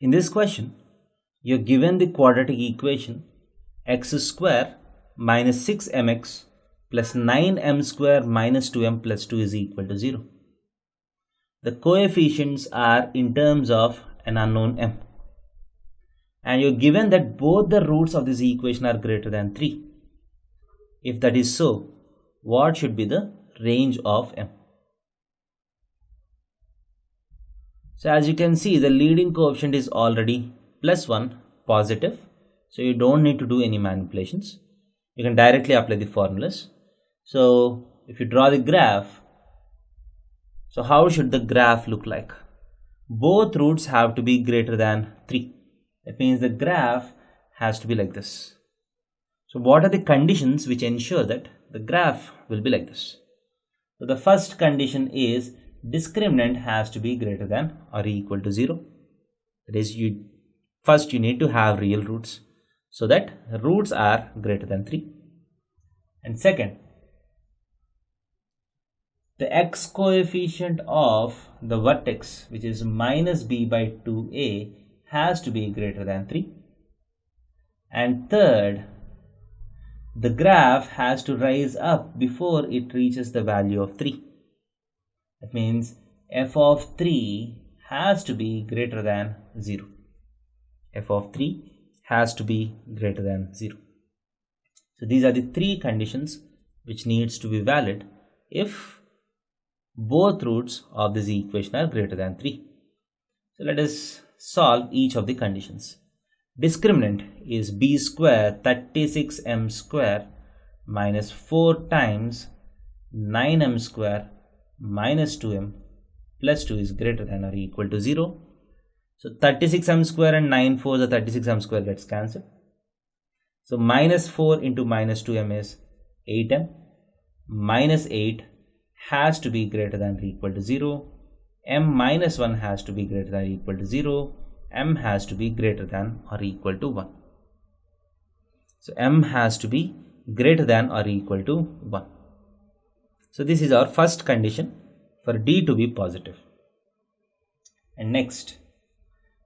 In this question, you're given the quadratic equation x square minus 6mx plus 9m square minus 2m plus 2 is equal to 0. The coefficients are in terms of an unknown m. And you're given that both the roots of this equation are greater than 3. If that is so, what should be the range of m? So as you can see, the leading coefficient is already +1, positive. So you don't need to do any manipulations. You can directly apply the formulas. So if you draw the graph, so how should the graph look like? Both roots have to be greater than 3. That means the graph has to be like this. So what are the conditions which ensure that the graph will be like this? So the first condition is discriminant has to be greater than or equal to 0. That is, first you need to have real roots so that roots are greater than 3. And second, the x coefficient of the vertex, which is minus b by 2a, has to be greater than 3. And third, the graph has to rise up before it reaches the value of 3. That means f of 3 has to be greater than 0. F of 3 has to be greater than 0. So these are the three conditions which needs to be valid if both roots of this equation are greater than 3. So let us solve each of the conditions. Discriminant is b square 36m square minus 4 times 9m square minus 2m plus 2 is greater than or equal to 0. So 36m square and 9 4 the 36m square gets cancelled. So minus 4 into minus 2m is 8m. Minus 8 has to be greater than or equal to 0. M minus 1 has to be greater than or equal to 0. M has to be greater than or equal to 1. So M has to be greater than or equal to 1. So this is our first condition for D to be positive. And next,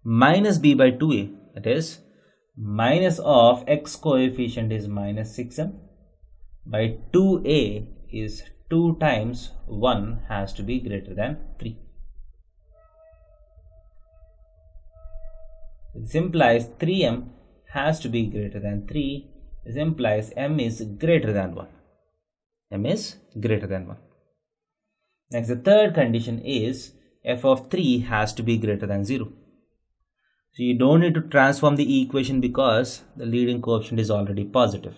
minus b by 2a, that is minus of x coefficient is minus 6m by 2a is 2 times 1 has to be greater than 3. This implies 3m has to be greater than 3. This implies m is greater than 1. M is greater than 1. Next, the third condition is f of 3 has to be greater than 0. So you don't need to transform the equation because the leading coefficient is already positive.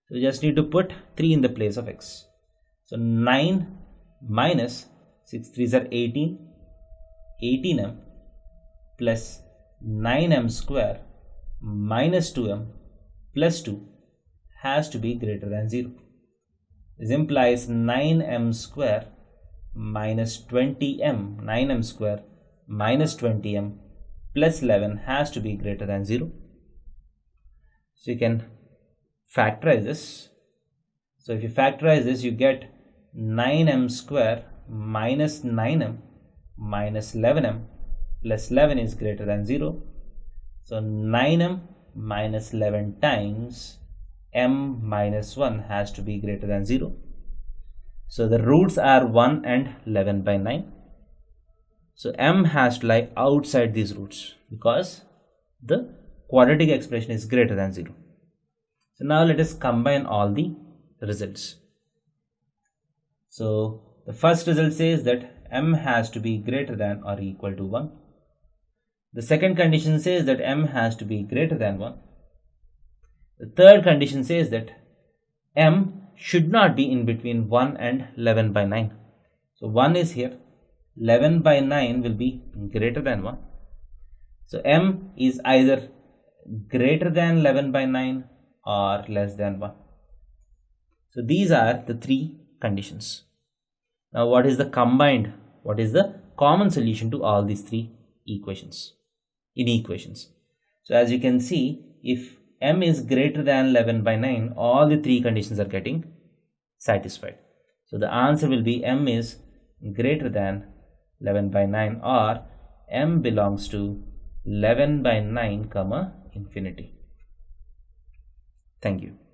So you just need to put 3 in the place of x. So 9 minus 6 3s are 18, 18m plus 9m square minus 2m plus 2 has to be greater than 0. This implies 9m square minus 20m, 9m square minus 20m plus 11 has to be greater than 0. So you can factorize this. So if you factorize this, you get 9m square minus 9m minus 11m plus 11 is greater than 0. So 9m minus 11 times m minus 1 has to be greater than 0. So the roots are 1 and 11 by 9. So m has to lie outside these roots because the quadratic expression is greater than 0. So now let us combine all the results. So the first result says that m has to be greater than or equal to 1. The second condition says that m has to be greater than 1. The third condition says that m should not be in between 1 and 11 by 9. So 1 is here, 11 by 9 will be greater than 1. So m is either greater than 11 by 9 or less than 1. So these are the three conditions. Now what is the common solution to all these three equations? So as you can see, if m is greater than 11 by 9, all the three conditions are getting satisfied. So the answer will be m is greater than 11 by 9 or m belongs to 11 by 9 comma infinity. Thank you.